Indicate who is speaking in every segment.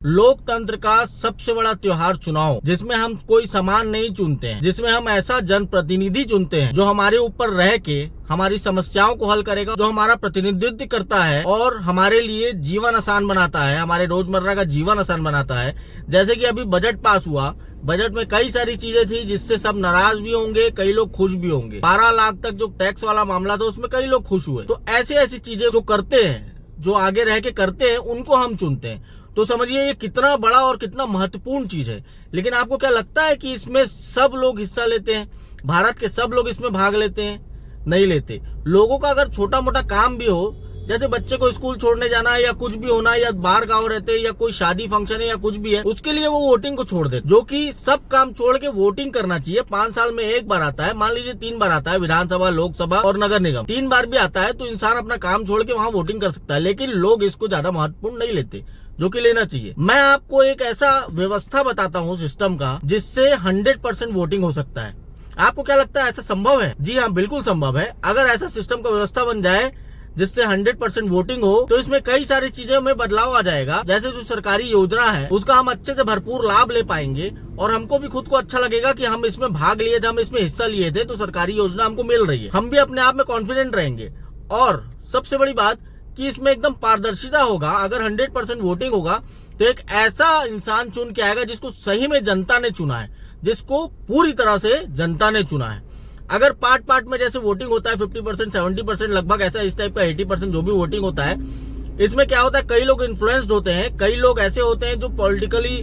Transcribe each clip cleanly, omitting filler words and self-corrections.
Speaker 1: लोकतंत्र का सबसे बड़ा त्योहार चुनाव, जिसमें हम कोई सामान नहीं चुनते हैं, जिसमें हम ऐसा जनप्रतिनिधि चुनते हैं जो हमारे ऊपर रह के हमारी समस्याओं को हल करेगा, जो हमारा प्रतिनिधित्व करता है और हमारे लिए जीवन आसान बनाता है, हमारे रोजमर्रा का जीवन आसान बनाता है। जैसे कि अभी बजट पास हुआ, बजट में कई सारी चीजें थी जिससे सब नाराज भी होंगे, कई लोग खुश भी होंगे। 12 लाख तक जो टैक्स वाला मामला था उसमें कई लोग खुश हुए। तो ऐसी ऐसी चीजें जो करते हैं, जो आगे रह के करते हैं, उनको हम चुनते हैं। तो समझिए ये कितना बड़ा और कितना महत्वपूर्ण चीज है। लेकिन आपको क्या लगता है कि इसमें सब लोग हिस्सा लेते हैं? भारत के सब लोग इसमें भाग लेते हैं? नहीं लेते। लोगों का अगर छोटा मोटा काम भी हो, जैसे बच्चे को स्कूल छोड़ने जाना है या कुछ भी होना है, या बाहर गांव रहते हैं या कोई शादी फंक्शन है या कुछ भी है, उसके लिए वो वोटिंग को छोड़ दे, जो कि सब काम छोड़ के वोटिंग करना चाहिए। 5 साल में एक बार आता है, मान लीजिए 3 बार आता है, विधानसभा, लोकसभा और नगर निगम 3 बार भी आता है, तो इंसान अपना काम छोड़ के वहाँ वोटिंग कर सकता है। लेकिन लोग इसको ज्यादा महत्वपूर्ण नहीं लेते, जो कि लेना चाहिए। मैं आपको एक ऐसा व्यवस्था बताता हूँ सिस्टम का, जिससे 100% वोटिंग हो सकता है। आपको क्या लगता है ऐसा संभव है? जी हाँ, बिल्कुल संभव है। अगर ऐसा सिस्टम का व्यवस्था बन जाए जिससे 100% वोटिंग हो, तो इसमें कई सारी चीजों में बदलाव आ जाएगा। जैसे जो सरकारी योजना है उसका हम अच्छे से भरपूर लाभ ले पाएंगे और हमको भी खुद को अच्छा लगेगा कि हम इसमें भाग लिए थे, हम इसमें हिस्सा लिए थे, तो सरकारी योजना हमको मिल रही है। हम भी अपने आप में कॉन्फिडेंट रहेंगे। और सबसे बड़ी बात कि इसमें एकदम पारदर्शिता होगा। अगर 100% वोटिंग होगा तो एक ऐसा इंसान चुन के आएगा जिसको सही में जनता ने चुना है, जिसको पूरी तरह से जनता ने चुना है। अगर पार्ट में जैसे वोटिंग होता है 50%, 70% लगभग ऐसा, इस टाइप का 80% जो भी वोटिंग होता है, इसमें क्या होता है, कई लोग इन्फ्लुएंस्ड होते हैं, कई लोग ऐसे होते हैं जो पॉलिटिकली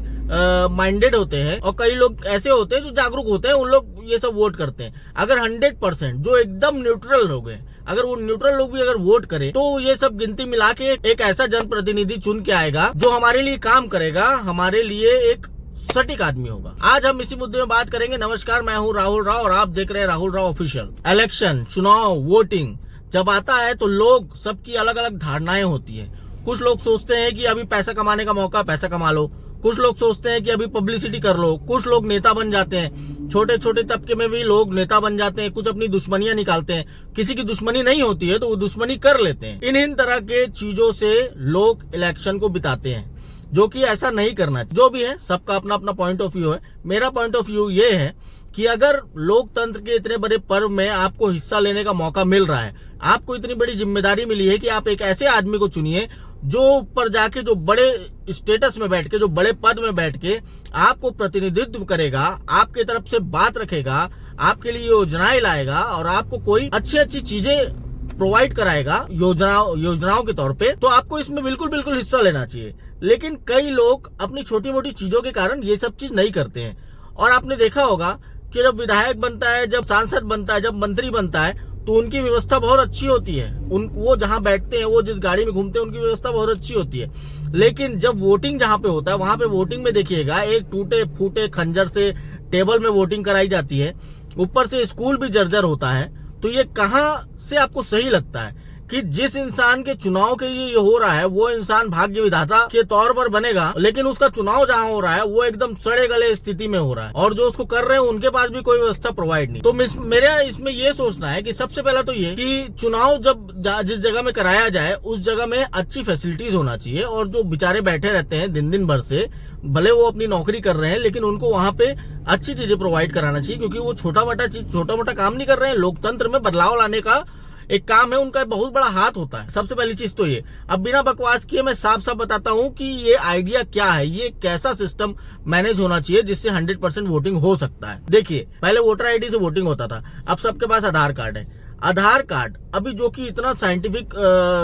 Speaker 1: माइंडेड होते हैं, और कई लोग ऐसे होते हैं जो जागरूक होते हैं, उन लोग ये सब वोट करते हैं। अगर 100% जो एकदम न्यूट्रल लोग हैं, अगर वो न्यूट्रल लोग भी अगर वोट करें, तो ये सब गिनती मिला के एक ऐसा जनप्रतिनिधि चुन के आएगा जो हमारे लिए काम करेगा, हमारे लिए एक सटीक आदमी होगा। आज हम इसी मुद्दे में बात करेंगे। नमस्कार, मैं हूं राहुल राव और आप देख रहे हैं राहुल राव ऑफिशियल। इलेक्शन, चुनाव, वोटिंग जब आता है तो लोग सबकी अलग अलग धारणाएं होती है। कुछ लोग सोचते हैं कि अभी पैसा कमाने का मौका, पैसा कमा लो। कुछ लोग सोचते हैं कि अभी पब्लिसिटी कर लो। कुछ लोग नेता बन जाते हैं, छोटे छोटे तबके में भी लोग नेता बन जाते हैं। कुछ अपनी दुश्मनियां निकालते हैं, किसी की दुश्मनी नहीं होती है तो वो दुश्मनी कर लेते हैं। इन तरह के चीजों से लोग इलेक्शन को बिताते हैं, जो कि ऐसा नहीं करना है। जो भी है, सबका अपना अपना पॉइंट ऑफ व्यू है। मेरा पॉइंट ऑफ व्यू ये है कि अगर लोकतंत्र के इतने बड़े पर्व में आपको हिस्सा लेने का मौका मिल रहा है, आपको इतनी बड़ी जिम्मेदारी मिली है कि आप एक ऐसे आदमी को चुनिए जो ऊपर जाके, जो बड़े स्टेटस में बैठ के, जो बड़े पद में बैठ के आपको प्रतिनिधित्व करेगा, आपके तरफ से बात रखेगा, आपके लिए योजनाएं लाएगा और आपको कोई अच्छी अच्छी चीजें प्रोवाइड कराएगा योजनाओं के तौर पे, तो आपको इसमें बिल्कुल हिस्सा लेना चाहिए। लेकिन कई लोग अपनी छोटी मोटी चीजों के कारण ये सब चीज नहीं करते हैं। और आपने देखा होगा कि जब विधायक बनता है, जब सांसद बनता है, जब मंत्री बनता है, तो उनकी व्यवस्था बहुत अच्छी होती है। वो जहां बैठते हैं, वो जिस गाड़ी में घूमते हैं, उनकी व्यवस्था बहुत अच्छी होती है। लेकिन जब वोटिंग जहां पे होता है, वहां पे वोटिंग में देखिएगा, एक टूटे फूटे खंजर से टेबल में वोटिंग कराई जाती है, ऊपर से स्कूल भी जर्जर होता है। तो ये कहां से आपको सही लगता है कि जिस इंसान के चुनाव के लिए ये हो रहा है, वो इंसान भाग्य विधाता के तौर पर बनेगा, लेकिन उसका चुनाव जहां हो रहा है वो एकदम सड़े गले स्थिति में हो रहा है, और जो उसको कर रहे हैं उनके पास भी कोई व्यवस्था प्रोवाइड नहीं। तो मेरा इसमें ये सोचना है कि सबसे पहला तो ये कि चुनाव जब जिस जगह में कराया जाए, उस जगह में अच्छी फैसिलिटीज होना चाहिए। और जो बेचारे बैठे रहते हैं दिन भर से, भले वो अपनी नौकरी कर रहे हैं, लेकिन उनको वहां पे अच्छी चीजें प्रोवाइड कराना छोटा मोटा काम नहीं कर रहे हैं। लोकतंत्र में बदलाव लाने का एक काम है, उनका बहुत बड़ा हाथ होता है। सबसे पहली चीज तो ये। अब बिना बकवास किए मैं साफ बताता हूँ कि ये आइडिया क्या है, ये कैसा सिस्टम मैनेज होना चाहिए जिससे 100% वोटिंग हो सकता है। देखिए, पहले वोटर आईडी से वोटिंग होता था, अब सबके पास आधार कार्ड है। आधार कार्ड अभी जो कि इतना साइंटिफिक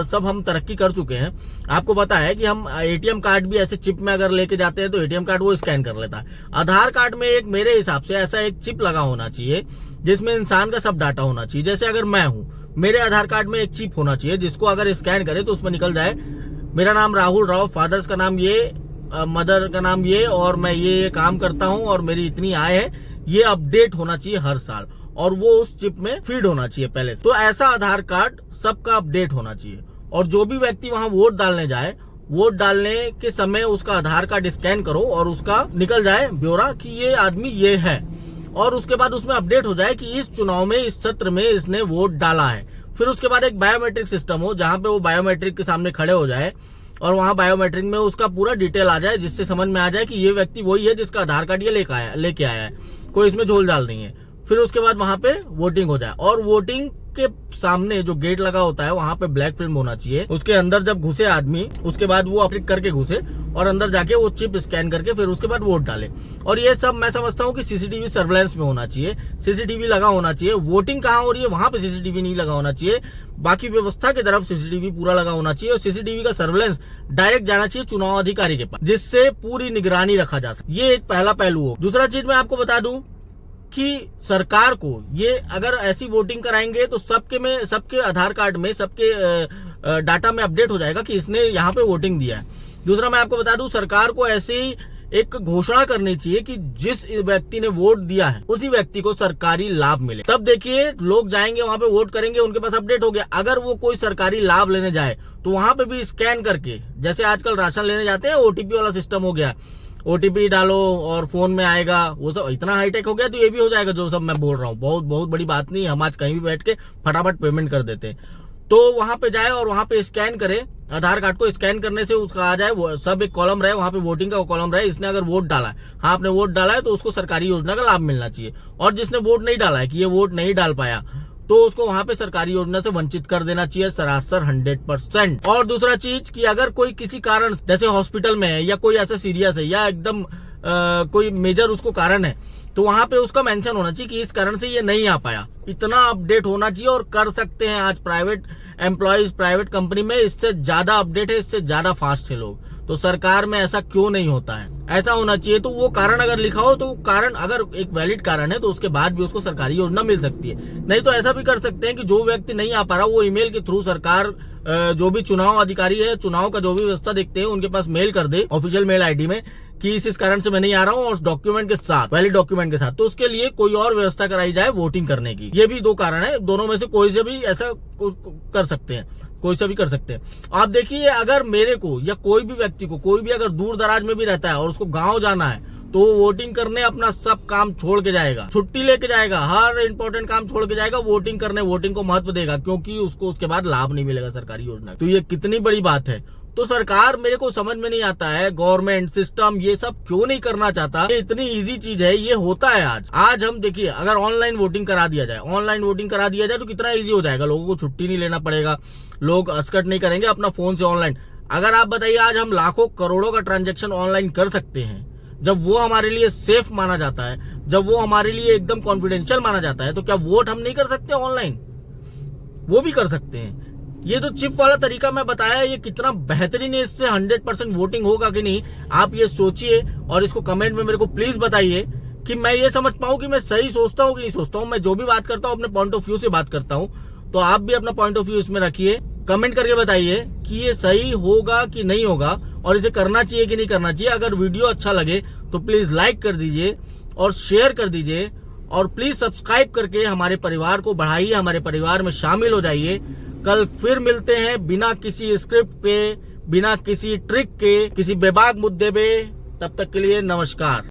Speaker 1: सब हम तरक्की कर चुके हैं, आपको पता है कि हम एटीएम कार्ड भी ऐसे चिप में अगर लेके जाते हैं तो एटीएम कार्ड वो स्कैन कर लेता है। आधार कार्ड में एक, मेरे हिसाब से ऐसा एक चिप लगा होना चाहिए जिसमें इंसान का सब डाटा होना चाहिए। जैसे अगर मैं हूं, मेरे आधार कार्ड में एक चिप होना चाहिए जिसको अगर स्कैन करे तो उसमें निकल जाए मेरा नाम राहुल राव, फादर्स का नाम ये, मदर का नाम ये, और मैं ये काम करता हूं और मेरी इतनी आय है। ये अपडेट होना चाहिए हर साल और वो उस चिप में फीड होना चाहिए पहले से। तो ऐसा आधार कार्ड सबका अपडेट होना चाहिए। और जो भी व्यक्ति वहां वोट डालने जाए, वोट डालने के समय उसका आधार कार्ड स्कैन करो और उसका निकल जाए ब्यौरा कि ये आदमी ये है, और उसके बाद उसमें अपडेट हो जाए कि इस चुनाव में, इस सत्र में इसने वोट डाला है। फिर उसके बाद एक बायोमेट्रिक सिस्टम हो, जहां पे वो बायोमेट्रिक के सामने खड़े हो जाए और वहाँ बायोमेट्रिक में उसका पूरा डिटेल आ जाए, जिससे समझ में आ जाए कि ये व्यक्ति वही है जिसका आधार कार्ड ये लेके आया है, कोई इसमें झोल झाल नहीं है। फिर उसके बाद वहां पे वोटिंग हो जाए, और वोटिंग के सामने जो गेट लगा होता है वहां पे ब्लैक फिल्म होना चाहिए। उसके अंदर जब घुसे आदमी, उसके बाद वो क्लिक करके घुसे और अंदर जाके वो चिप स्कैन करके फिर उसके बाद वोट डाले। और ये सब मैं समझता हूँ कि सीसीटीवी सर्वेलेंस में होना चाहिए, सीसीटीवी लगा होना चाहिए। वोटिंग कहाँ हो रही है वहां पे सीसीटीवी नहीं लगा होना चाहिए, बाकी व्यवस्था की तरफ सीसीटीवी पूरा लगा होना चाहिए। और सीसीटीवी का सर्वेलेंस डायरेक्ट जाना चाहिए चुनाव अधिकारी के पास, जिससे पूरी निगरानी रखा जा सके। ये एक पहला पहलू हो। दूसरा चीज मैं आपको बता दूं कि सरकार को ये अगर ऐसी वोटिंग कराएंगे तो सबके आधार कार्ड में, सबके डाटा में अपडेट हो जाएगा कि इसने यहाँ पे वोटिंग दिया है। दूसरा मैं आपको बता दूं, सरकार को ऐसी एक घोषणा करनी चाहिए कि जिस व्यक्ति ने वोट दिया है उसी व्यक्ति को सरकारी लाभ मिले। तब देखिए लोग जाएंगे वहां पे वोट करेंगे, उनके पास अपडेट हो गया। अगर वो कोई सरकारी लाभ लेने जाए तो वहां पे भी स्कैन करके, जैसे आजकल राशन लेने जाते हैं ओटीपी वाला सिस्टम हो गया, ओटीपी डालो और फोन में आएगा, वो सब इतना हाईटेक हो गया तो ये भी हो जाएगा जो सब मैं बोल रहा हूँ। बहुत बड़ी बात नहीं, हम आज कहीं भी बैठ के फटाफट पेमेंट कर देते हैं। तो वहां पे जाए और वहां पे स्कैन करे, आधार कार्ड को स्कैन करने से उसका आ जाए, वो सब एक कॉलम रहे, वहां पे वोटिंग का कॉलम रहे। इसने अगर वोट डाला है, हाँ आपने वोट डाला है तो उसको सरकारी योजना का लाभ मिलना चाहिए। और जिसने वोट नहीं डाला है कि ये वोट नहीं डाल पाया तो उसको वहां पे सरकारी योजना से वंचित कर देना चाहिए सरासर 100%। और दूसरा चीज कि अगर कोई किसी कारण, जैसे हॉस्पिटल में है या कोई ऐसा सीरियस है या एकदम कोई मेजर उसको कारण है, तो वहां पे उसका मेंशन होना चाहिए कि इस कारण से ये नहीं आ पाया। इतना अपडेट होना चाहिए और कर सकते हैं। आज प्राइवेट एम्प्लॉयज, प्राइवेट कंपनी में इससे ज्यादा अपडेट है, इससे ज्यादा फास्ट है लोग। तो सरकार में ऐसा क्यों नहीं होता है? ऐसा होना चाहिए। तो वो कारण अगर लिखा हो तो कारण अगर एक वैलिड कारण है तो उसके बाद भी उसको सरकारी योजना मिल सकती है। नहीं तो ऐसा भी कर सकते हैं कि जो व्यक्ति नहीं आ पा रहा वो ईमेल के थ्रू सरकार, जो भी चुनाव अधिकारी है, चुनाव का जो भी व्यवस्था देखते हैं उनके पास मेल कर दे ऑफिशियल मेल आईडी में कि इस कारण से मैं नहीं आ रहा हूँ, और डॉक्यूमेंट के साथ, वैलिड डॉक्यूमेंट के साथ। तो उसके लिए कोई और व्यवस्था कराई जाए वोटिंग करने की। ये भी दो कारण है, दोनों में से कोई से भी ऐसा कर सकते हैं, कोई से भी कर सकते हैं। आप देखिए, अगर मेरे को या कोई भी व्यक्ति को, कोई भी अगर दूर दराज में भी रहता है और उसको गाँव जाना है तो वो वोटिंग करने अपना सब काम छोड़ के जाएगा, छुट्टी लेके जाएगा, हर इंपॉर्टेंट काम छोड़ के जाएगा वोटिंग करने, वोटिंग को महत्व देगा, क्योंकि उसको उसके बाद लाभ नहीं मिलेगा सरकारी योजना। तो ये कितनी बड़ी बात है। तो सरकार, मेरे को समझ में नहीं आता है, गवर्नमेंट सिस्टम ये सब क्यों नहीं करना चाहता। ये इतनी इजी चीज है, ये होता है आज हम देखिए, अगर ऑनलाइन वोटिंग करा दिया जाए, तो कितना इजी हो जाएगा, लोगों को छुट्टी नहीं लेना पड़ेगा, लोग अस्कट नहीं करेंगे, अपना फोन से ऑनलाइन। अगर आप बताइए, आज हम लाखों करोड़ों का ट्रांजेक्शन ऑनलाइन कर सकते हैं, जब वो हमारे लिए सेफ माना जाता है, जब वो हमारे लिए एकदम कॉन्फिडेंशियल माना जाता है, तो क्या वोट हम नहीं कर सकते ऑनलाइन? वो भी कर सकते हैं। ये जो चिप वाला तरीका मैं बताया, ये कितना बेहतरीन है। इससे 100% वोटिंग होगा कि नहीं, आप ये सोचिए और इसको कमेंट में मेरे को प्लीज बताइए कि मैं ये समझ पाऊं कि मैं सही सोचता हूं कि नहीं सोचता हूं। मैं जो भी बात करता हूं अपने पॉइंट ऑफ व्यू से बात करता हूं, तो आप भी अपना पॉइंट ऑफ व्यू इसमें रखिए, कमेंट करके बताइए कि ये सही होगा कि नहीं होगा और इसे करना चाहिए कि नहीं करना चाहिए। अगर वीडियो अच्छा लगे तो प्लीज लाइक कर दीजिए और शेयर कर दीजिए, और प्लीज सब्सक्राइब करके हमारे परिवार को बढ़ाइए, हमारे परिवार में शामिल हो जाइए। कल फिर मिलते हैं बिना किसी स्क्रिप्ट पे, बिना किसी ट्रिक के, किसी बेबाक मुद्दे पे। तब तक के लिए नमस्कार।